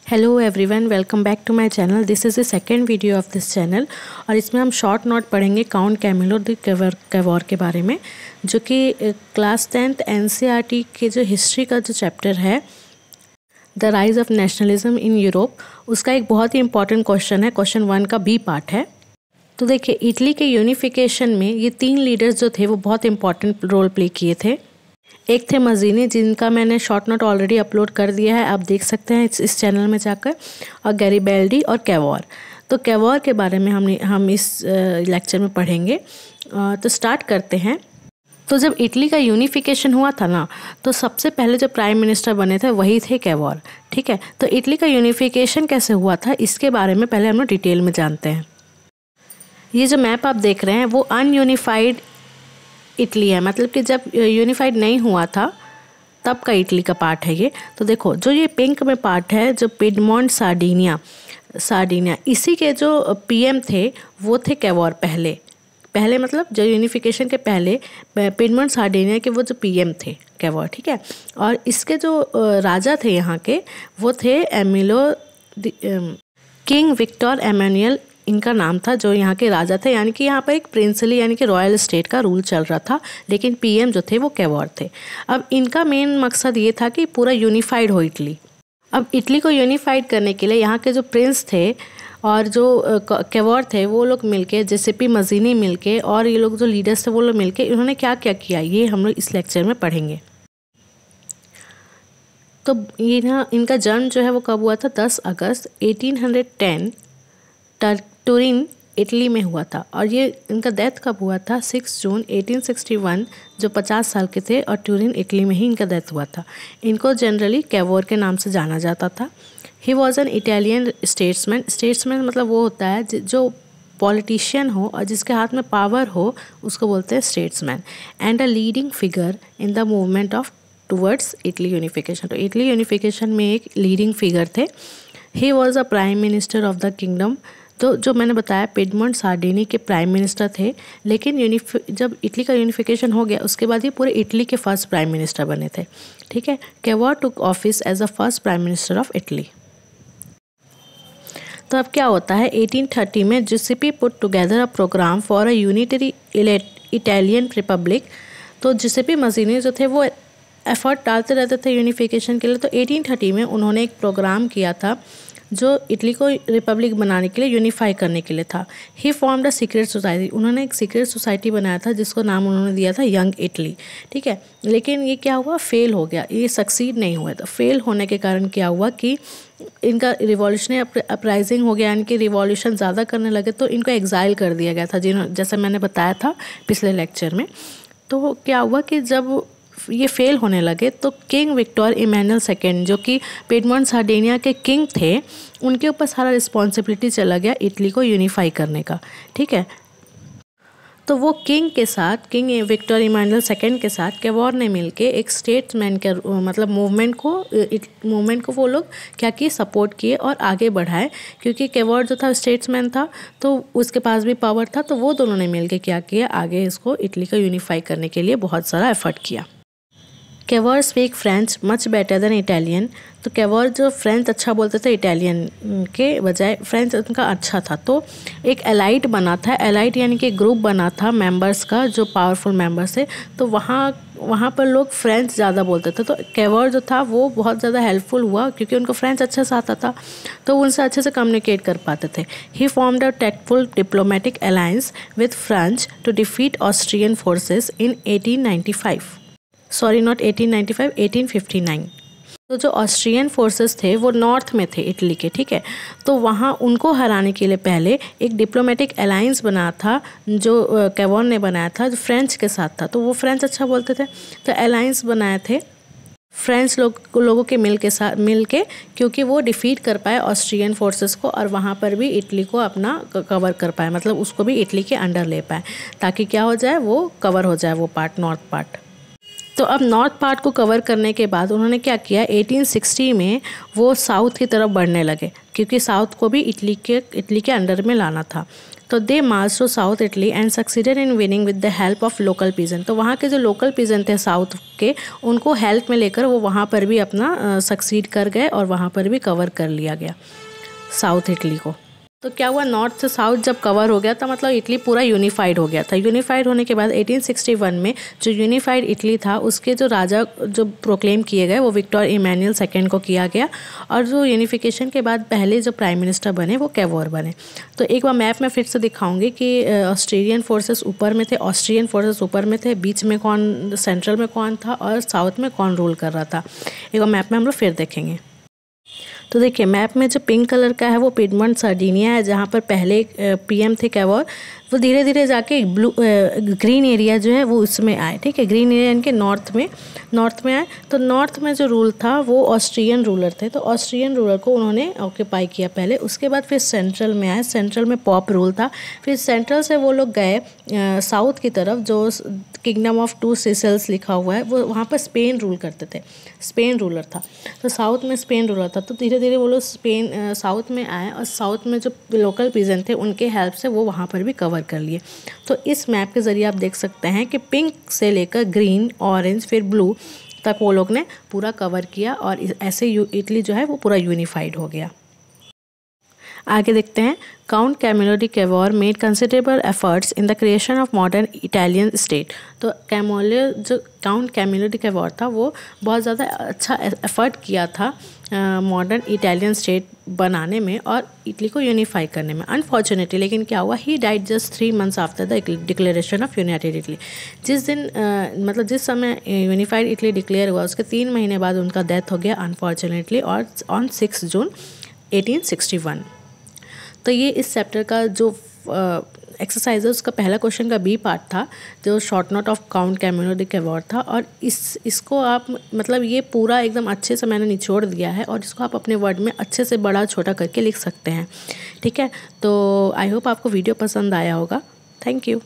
Hello everyone, welcome back to my channel. This is the second video of this channel और इसमें हम short note पढ़ेंगे count Camillo de Cavour के बारे में, जो कि क्लास 10th एनसीईआरटी के जो हिस्ट्री का जो चैप्टर है the rise of nationalism in Europe, उसका एक बहुत ही इंपॉर्टेंट क्वेश्चन है। क्वेश्चन 1 का बी पार्ट है। तो देखिए, इटली के यूनिफिकेशन में ये 3 लीडर्स जो थे वो बहुत इंपॉर्टेंट रोल प्ले किए थे। एक थे मजीनी, जिनका मैंने शॉर्ट नोट ऑलरेडी अपलोड कर दिया है, आप देख सकते हैं इस चैनल में जाकर, और गैरिबेल्डी और कैवोर। तो कैवोर के बारे में हम इस लेक्चर में पढ़ेंगे। तो स्टार्ट करते हैं। तो जब इटली का यूनिफिकेशन हुआ था ना, तो सबसे पहले जो प्राइम मिनिस्टर बने थे वही थे कैवोर। ठीक है, तो इटली का यूनिफिकेशन कैसे हुआ था इसके बारे में पहले हम लोग डिटेल में जानते हैं। ये जो मैप आप देख रहे हैं वो अनयूनिफाइड इटली है, मतलब कि जब यूनिफाइड नहीं हुआ था तब का इटली का पार्ट है ये। तो देखो, जो ये पिंक में पार्ट है, जो पिडमोंट सार्डिनिया, इसी के जो पीएम थे वो थे कैवोर। पहले मतलब जो यूनिफिकेशन के पहले पिडमोंट सार्डिनिया के वो जो पीएम थे कैवोर। ठीक है, और इसके जो राजा थे यहाँ के वो थे किंग विक्टर एमेनुअल, इनका नाम था, जो यहाँ के राजा थे। यानी कि यहाँ पर एक प्रिंसली यानी कि रॉयल स्टेट का रूल चल रहा था, लेकिन पीएम जो थे वो कैवोर थे। अब इनका मेन मकसद ये था कि पूरा यूनिफाइड हो इटली। अब इटली को यूनिफाइड करने के लिए यहाँ के जो प्रिंस थे और जो कैवोर थे वो लोग मिलके, जेसेपी मजीनी मिलके, और ये लोग जो लीडर्स थे वो लोग मिलके, इन्होंने क्या क्या किया ये हम लोग इस लेक्चर में पढ़ेंगे। तो ये ना, इनका जन्म जो है वो कब हुआ था? 10 अगस्त 1810 टुरिन इटली में हुआ था। और ये इनका डेथ कब हुआ था? 6 जून 1861, जो 50 साल के थे, और टुरिन इटली में ही इनका डेथ हुआ था। इनको जनरली कैवोर के नाम से जाना जाता था। He was an Italian statesman मतलब वो होता है जो पॉलिटिशियन हो और जिसके हाथ में पावर हो, उसको बोलते हैं statesman. And a leading figure in the movement of towards Italy unification. तो इटली यूनिफिकेशन में एक लीडिंग फिगर थे। He was a prime minister of the kingdom. तो जो मैंने बताया, पिडमोंट सार्डिनी के प्राइम मिनिस्टर थे, लेकिन जब इटली का यूनिफिकेशन हो गया उसके बाद ये पूरे इटली के फर्स्ट प्राइम मिनिस्टर बने थे। ठीक है, Cavour took office as a first prime minister of Italy. तो अब क्या होता है, 1830 में Giuseppe put together a programme for a unitary Italian republic. तो जिसेपी मजीनी जो थे वो एफर्ट डालते रहते थे यूनिफिकेशन के लिए। तो 1830 में उन्होंने एक प्रोग्राम किया था जो इटली को रिपब्लिक बनाने के लिए, यूनिफाई करने के लिए था। ही फॉर्म्ड अ सीक्रेट सोसाइटी। उन्होंने एक सीक्रेट सोसाइटी बनाया था जिसको नाम उन्होंने दिया था यंग इटली। ठीक है, लेकिन ये क्या हुआ, फेल हो गया, ये सक्सीड नहीं हुआ। तो फेल होने के कारण क्या हुआ कि इनका रिवॉल्यूशनरी अपराइजिंग हो गया, यानी कि रिवॉल्यूशन ज़्यादा करने लगे, तो इनको एग्जाइल कर दिया गया था, जैसे मैंने बताया था पिछले लेक्चर में। तो क्या हुआ कि जब ये फेल होने लगे तो किंग विक्टर इमैनुअल सेकेंड, जो कि पिडमोंट सार्डिनिया के किंग थे, उनके ऊपर सारा रिस्पॉन्सिबिलिटी चला गया इटली को यूनिफाई करने का। ठीक है, तो वो किंग विक्टर इमैनुअल सेकेंड के साथ कैवोर ने मिलके एक स्टेट्समैन के मतलब मूवमेंट को वो लोग क्या किए, सपोर्ट किए और आगे बढ़ाए। क्योंकि कैवोर जो था स्टेट्समैन था, तो उसके पास भी पावर था, तो वो दोनों ने मिलके क्या किया, आगे इसको इटली को यूनिफाई करने के लिए बहुत सारा एफर्ट किया। Cavour speak French much better than Italian. तो कैवोर जो फ्रेंच अच्छा बोलते थे इटालियन के बजाय, फ्रेंच उनका अच्छा था। तो एक एलाइट बना था, एलाइट यानी कि ग्रुप बना था मेंबर्स का, जो पावरफुल मेंबर्स थे। तो वहाँ पर लोग फ्रेंच ज़्यादा बोलते थे। तो कैवोर जो था वो बहुत ज़्यादा हेल्पफुल हुआ, क्योंकि उनको फ्रेंच अच्छे से आता था, तो उनसे अच्छे से कम्युनिकेट कर पाते थे। He formed a tactful diplomatic alliance with France to defeat Austrian forces in 1859। तो जो ऑस्ट्रियन फोर्सेस थे वो नॉर्थ में थे इटली के। ठीक है, तो वहाँ उनको हराने के लिए पहले एक डिप्लोमेटिक अलायंस बना था, जो कैवोर ने बनाया था, जो फ्रेंच के साथ था। तो वो फ्रेंच अच्छा बोलते थे, तो अलायंस बनाए थे फ्रेंच लोगों के मिल के, क्योंकि वो डिफीट कर पाए ऑस्ट्रियन फोर्सेस को, और वहाँ पर भी इटली को अपना कवर कर पाए, मतलब उसको भी इटली के अंडर ले पाए, ताकि क्या हो जाए, वो कवर हो जाए वो पार्ट, नॉर्थ पार्ट। तो अब नॉर्थ पार्ट को कवर करने के बाद उन्होंने क्या किया, 1860 में वो साउथ की तरफ बढ़ने लगे, क्योंकि साउथ को भी इटली के अंडर में लाना था। तो they march to south Italy and succeeded in winning with the help of local peasants. तो वहाँ के जो लोकल पीजन थे साउथ के, उनको हेल्प में लेकर वो वहाँ पर भी अपना सक्सीड कर गए और वहाँ पर भी कवर कर लिया गया साउथ इटली को। तो क्या हुआ, नॉर्थ से साउथ जब कवर हो गया था मतलब इटली पूरा यूनिफाइड हो गया था। यूनिफाइड होने के बाद 1861 में जो यूनिफाइड इटली था उसके जो राजा जो प्रोक्लेम किए गए वो विक्टर इमैनुअल सेकेंड को किया गया, और जो यूनिफिकेशन के बाद पहले जो प्राइम मिनिस्टर बने वो कैवोर बने। तो एक बार मैप में फिर से दिखाऊंगी कि ऑस्ट्रेलियन फोर्सेस ऊपर में थे, ऑस्ट्रियन फोर्सेस ऊपर में थे, बीच में कौन, सेंट्रल में कौन था और साउथ में कौन रूल कर रहा था। एक बार मैप में हम लोग फिर देखेंगे। तो देखिए मैप में जो पिंक कलर का है वो पिडमॉन्ट सार्डिनिया है, जहाँ पर पहले पीएम थे कैवोर। वो धीरे धीरे जाके ग्रीन एरिया जो है वो उसमें आए, ठीक है, ग्रीन एरिया इनके नॉर्थ में आए। तो नॉर्थ में जो रूल था वो ऑस्ट्रियन रूलर थे, तो ऑस्ट्रियन रूलर को उन्होंने ऑक्यूपाई किया पहले। उसके बाद फिर सेंट्रल में आए, सेंट्रल में पॉप रूल था। फिर सेंट्रल से वो लोग गए साउथ की तरफ, जो किंगडम ऑफ टू सिसल्स लिखा हुआ है, वो वहाँ पर स्पेन रूल करते थे, स्पेन रूलर था। तो साउथ में स्पेन रूलर था, तो धीरे धीरे वो लोग स्पेन साउथ में आए और साउथ में जो लोकल पीजन थे उनके हेल्प से वो वहाँ पर भी कवर कर लिए। तो इस मैप के ज़रिए आप देख सकते हैं कि पिंक से लेकर ग्रीन, ऑरेंज, फिर ब्लू तक वो लोग ने पूरा कवर किया और ऐसे इटली जो है वो पूरा यूनिफाइड हो गया। आगे देखते हैं। Count Camillo de Cavour made considerable efforts in the creation of modern Italian state. तो जो काउंट कैमिलो डी कैवोर था वो बहुत ज़्यादा अच्छा एफर्ट किया था मॉडर्न इटालियन स्टेट बनाने में और इटली को यूनिफाई करने में। अनफॉर्चुनेटली लेकिन क्या हुआ, he died just 3 months after the declaration of United Italy. जिस दिन मतलब जिस समय यूनिफाइड इटली डिक्लेयर हुआ उसके 3 महीने बाद उनका डेथ हो गया अनफॉर्चुनेटली, और ऑन 6 जून 1861। तो ये इस चैप्टर का जो एक्सरसाइज है उसका पहला क्वेश्चन का बी पार्ट था, जो short note of count Camillo de Cavour था। और इसको आप मतलब ये पूरा एकदम अच्छे से मैंने निचोड़ दिया है और इसको आप अपने वर्ड में अच्छे से बड़ा छोटा करके लिख सकते हैं, ठीक है। तो आई होप आपको वीडियो पसंद आया होगा। Thank you.